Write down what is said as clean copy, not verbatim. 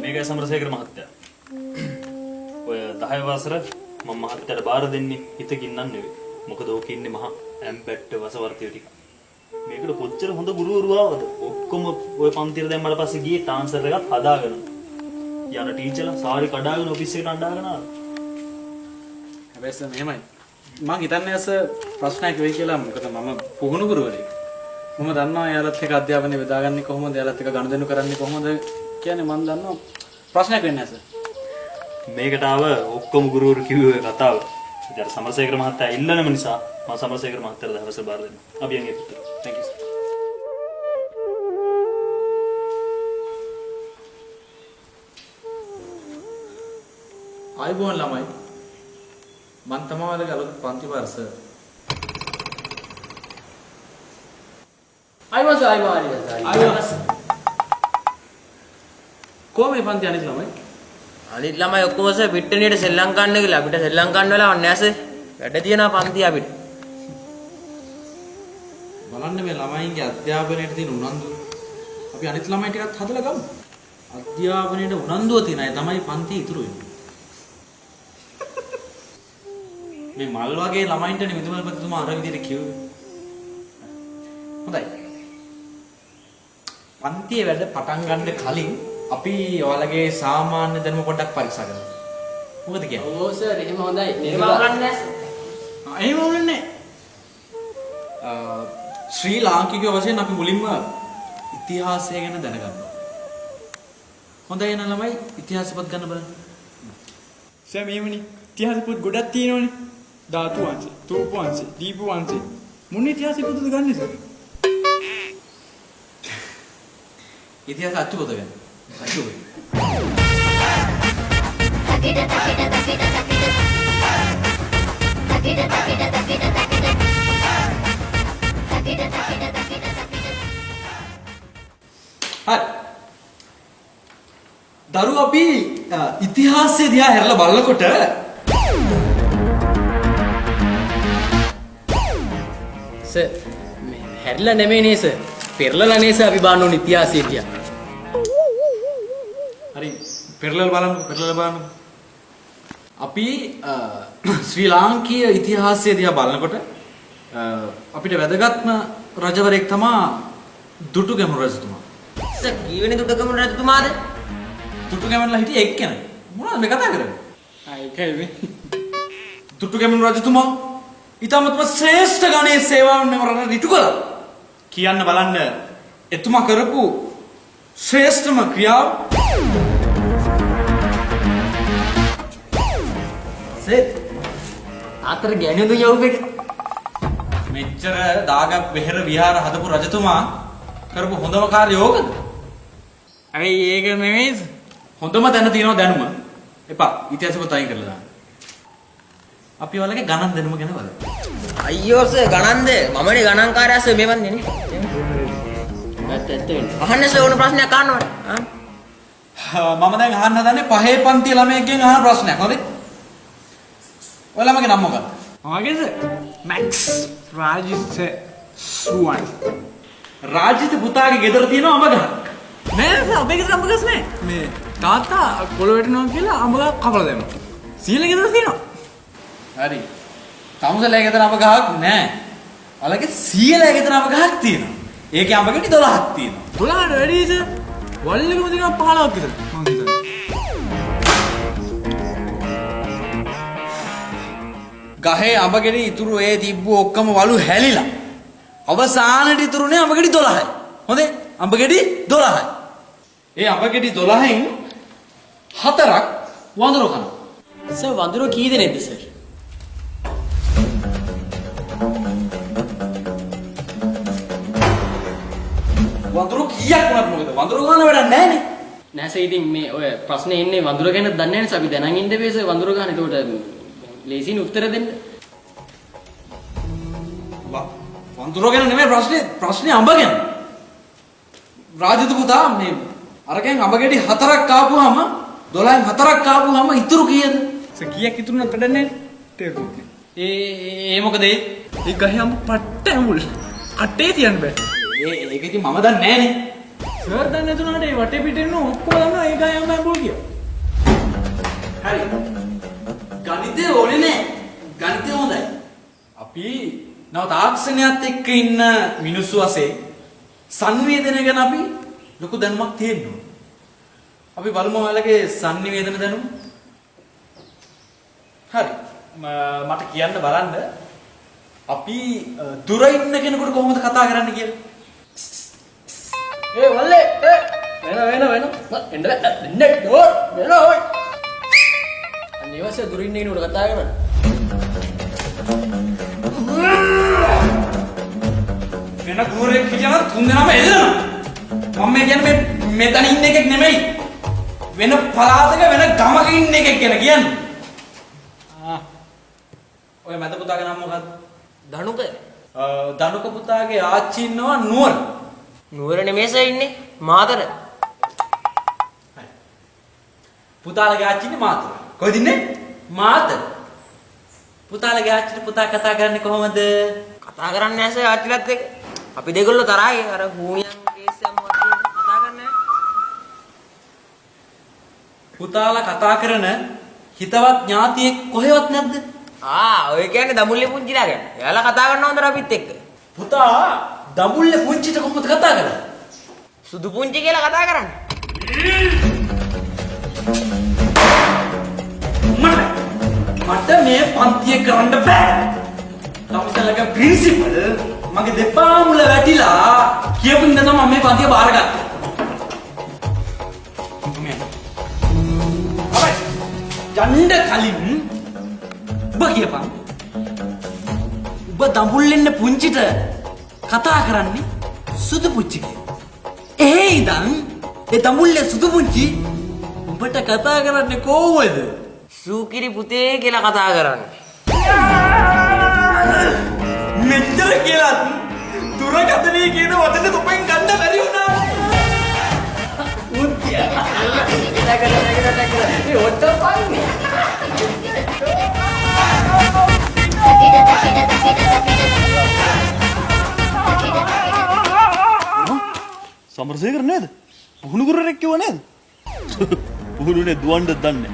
මේකයි සමරසේකර මහත්තයා. ඔය 10 වසර මම මහත්තයාට බාර දෙන්නේ හිතකින් නන් නෙවෙයි. මොකද ඕකේ ඉන්නේ මහා ඇම්බැට් වසවර්තියෝ ටික. මේකට කොච්චර හොඳ ගුරුවරු ආවද? ඔක්කොම ඔය පන්තිර දැම්මට පස්සේ ගියේ ට්‍රාන්ස්ෆර් එකත් හදාගෙන. යන ටීචර්ලා සාරි කඩාගෙන ඔෆිස් එකට අඬාගෙන ආවා. හැබැයි සර් මෙහෙමයි. මම හිතන්නේ ඇස ප්‍රශ්නයක් වෙයි කියලා. මොකද මම පුහුණු ගුරුවරයෙක්. මම දන්නවා එයාලත් එක්ක අධ්‍යාපනය බෙදාගන්නේ කොහොමද, එයාලත් එක්ක ගනුදෙනු කරන්නේ කොහොමද කියන්නේ මම දන්නවා ප්‍රශ්නයක් වෙන්නේ නැහැ සර්. මේකට ආව ඔක්කොම ගුරුවරු කිව්වේ කතාව. ඉතින් අර සමරසේකර මහත්තයා ඉල්ලනම නිසා මම සමරසේකර මහත්තයාට දවස් බාර දෙනවා. අපි යන්නේ පුතේ. Thank you sir. ආයිබෝන් ළමයි. මම තමයි ඔයාලගේ අලුත් පන්ති වර්ෂ. ආයිබෝන් සර් ආයිබෝන්. කොහොමද මේ පන්ති අනිත් ළමයි? අනිත් ළමයි ඔක්කොම සර් පිට්ටනියට සෙල්ලම් ගන්න කියලා අපිට සෙල්ලම් ගන්න වෙලාවක් නැහැ සර්. වැඩ තියෙනවා පන්ති අපිට. බලන්න මේ ළමයින්ගේ අධ්‍යාපනයට තියෙන උනන්දුව. අපි අනිත් ළමයි ටිකත් හදලා ගමු. අධ්‍යාපනයට උනන්දුව තියෙන අය තමයි පන්ති ඉතුරු වෙන්නේ. මේ මල් වගේ ළමයින්ටනේ විදුමල්පතිතුමා අර විදිහට කිව්වේ. හොඳයි. පන්තියේ වැඩ පටන් ගන්න කලින් අපි ඔයාලගේ සාමාන්‍ය දැනුම පොඩ්ඩක් පරීක්ෂා කරමු. මොකද කියන්නේ? ඔව් සර් එහෙම හොඳයි. එහෙම අවුලන්නේ නැහැ සර්. එහෙම අවුලන්නේ ශ්‍රී ලාංකිකයෝ වශයෙන් අපි මුලින්ම ඉතිහාසය ගැන දැනගන්නවා. හොඳයි නේද ළමයි? ඉතිහාස පොත් ගන්න බලන්න. සර් මේවනේ ඉතිහාස පොත් ගොඩක් තියෙනවනේ. ධාතු වංශය, තූප වංශය, දීප වංශය. මොන ඉතිහාස පොතද ගන්නෙ සර්? ඉතිහාස අච්චු පොත ගන්න. අච්චු පොත. හරි. දරුවෝ අපි ඉතිහාසය දිහා හැරලා බලනකොට සර් මේ හැරිලා නෙමෙයි නේ සර්. පෙරලලා නේ සර් අපි බලන්න ඕන ඉතිහාසය කියලා. හරි පෙරලලා බලන්න. අපි ශ්‍රී ලාංකීය ඉතිහාසය දිහා බලනකොට අපිට වැදගත්ම රජවරයෙක් තමයි දුටුගැමුණු රජතුමා. සර් කීවෙනි දුටුගැමුණු රජතුමාද? දුටුගැමුණුලා හිටියේ එක්කෙනෙක්. මොනවද මේ කතා කරන්නේ? ඒකයි මේ. දුටුගැමුණු රජතුමා ඊටමත්ම ශ්‍රේෂ්ඨ ගණයේ සේවාවන් මෙම රටට ඉටු කළා. කියන්න බලන්න එතුමා කරපු ශ්‍රේෂ්ඨම ක්‍රියාව සර් ආතර ගෑනුදු යවුපෙක මෙච්චර දාගත් වෙහෙර විහාර හදපු රජතුමා කරපු හොඳම කාර්යය ඕකද? හැබැයි ඒක නෙමෙයි. හොඳම තැන තියෙනවා දැනුම. එපා ඉතිහාස පොත අයින් කරලා දාන්න. අපි ඔයාලගේ ගණන් දැනුම ගැන බලමු. අයියෝ සර් ගණන්ද? මමනේ ගණන්කාරයා සර් මේවන්නේ නේ. ඇත්ත වෙන්නේ. අහන්න සර් ඕන ප්‍රශ්නයක් අහන්නවද? මම දැන් අහන්න හදන්නේ පහේ පන්ති ළමයෙක්ගෙන් අහන ප්‍රශ්නයක්. හරිද? ඔය ළමගේ නම මොකක්ද? මගේ සර් මැක්ස් රාජිත් සුවන්. රාජිත පුතාගේ ගෙදර තියෙන අඹ ගහක්. නෑ සර් අපේ ගෙදර අඹ ගස් නෑ. මේ තාත්තා කොළ වැටෙනවා කියලා අඹ ගහ කපලා දැම්මා. සීලා ගෙදර තියෙනවා. හරි. තමුසලේ ගෙදර අඹ ගහක් නෑ. ඔයාලගේ සීයලා ගෙදර අඹ ගහක් තියෙනවා. ඒකේ අඹ ගෙඩි 12ක් තියෙනවා. 12ට වැඩි සර්. වල්ලෙකම තියෙනවා 15ක් විතර. මං හිතන්නේ. ගහේ අඹ ගෙඩි ඉතුරු ඒ තිබ්බු ඔක්කොම වලු හැලිලා. අවසානට ඉතුරුනේ අඹ ගෙඩි 12යි. හොඳේ? අඹ ගෙඩි 12යි. ඒ අඹ ගෙඩි 12න් 4ක් වඳුරෝ කනවා. සර් වඳුරෝ කී දෙනෙක්ද සර්? වඳුරෝ කීයක් වුණත් මොකද? වඳුරෝ ගන්න වැඩක් නැහැනේ. නෑ සර් ඉතින් මේ ඔය ප්‍රශ්නේ ඉන්නේ වඳුර ගැන දන්නේ නැහැ නේ අපි දැනන් ඉන්න බෑ සර් වඳුර ගන්න. ඒකට ලේසියෙන් උත්තර දෙන්න. වඳුරෝ ගැන නෙමෙයි ප්‍රශ්නේ අඹ ගැන. රාජිත පුතා මේ අරගෙන් අඹ ගෙඩි 4ක් ආපුවාම 12න් 4ක් ආපුවාම ඉතුරු කීයද? සර් කීයක් ඉතුරු නැත් වැඩක් නැහැ. තේරුණා. ඒ මොකද ඒ? ඒ ගහේ අඹ පට්ට ඇඹුල්. අටේ තියන්න බෑ. ඒක ඉතින් මම දන්නේ නැහනේ. සර් දන්නේ නැතුණාට ඒ වටේ පිටේ ඉන්න ඔක්කොම දන්නවා ඒ ගායම් බෑම්බෝල් කියලා. හරි. ගණිතය ඕනේ නෑ. ගණිතය හොඳයි. අපි නව තාක්ෂණයත් එක්ක ඉන්න මිනිස්සු වශයෙන් සංවේදනය ගැන අපි ලොකු දැනුමක් තියෙන්න ඕන. අපි බලමු ඔයාලගේ සංනිවේදන දැනුම. හරි. මට කියන්න බලන්න අපි දුර ඉන්න කෙනෙකුට කොහොමද කතා කරන්න කියලා. ඒ වල්ලේ වෙන එන්න ඩෝර් වෙන ඔය අනිවාර්ය දුරින් ඉන්න උඩ කතා කරන්න වෙන ගුරුවරයෙක් කියනවා තුන් දෙනාම එල්ලනවා. මම මේ කියන්නේ මෙතන ඉන්න එකෙක් නෙමෙයි. වෙන පළාතක වෙන ගමක ඉන්න එකෙක් ගැන කියන්නේ. ඔය මැද පුතාගේ නම මොකද්ද? ධනුක ධනුක පුතාගේ ආච්චි ඉන්නවා නුවර. නුවර නෙමෙයි සර් ඉන්නේ මාතර පුතාලගේ ආච්චි ඉන්නේ මාතර. කොහෙද ඉන්නේ? මාතර. පුතාලගේ ආච්චිට පුතා කතා කරන්නේ කොහොමද? කතා කරන්නේ නැහැ සර් ආච්චිලත් එක්ක අපි දෙගොල්ලෝ තරහයි අර හූනියන් කේස් යම් වගේ කතා කරන්නේ පුතාලා කතා කරන හිතවත් ඥාතියෙක් කොහෙවත් නැද්ද? ඔය කියන්නේ දමුල්ලේ පුංචිලා ගැන එයාලා කතා කරනවා හොඳට අපිත් එක්ක පුතා දඹුල්ලේ පුංචිට කොහොමද කතා කරන්නේ? සුදු පුංචි කියලා කතා කරන්නේ මට මේ පන්තිය කරන්න බෑ. තමසලගේ ප්‍රින්සිපල් මගේ දෙපා මුල වැටිලා කියපු ඉඳන් තමයි මම මේ පන්තිය බාරගත්තේ. යන්න කලින් ඔබ කියපන්. ඔබ දඹුල්ලෙන්න පුංචිට කතා කරන්නේ සුදු පුංචි කියලා. ඒ ඉඳන් ඒ දඹුල්ලේ සුදු පුංචි ඔබට කතා කරන්නේ කොහොමද? සූකිරි පුතේ කියලා කතා කරන්නේ මෙච්චර කියලා දුරකථනයේ කියන වචන තුපෙන් ගන්න බැරි වුණා. උත්තිය. ඒ ඔට්ට පයින්නේ සමරසේකර නේද? පුහුණු ගුරුවරයෙක් කිව්ව නේද? පුහුණුනේ දුවන්න දන්නේ.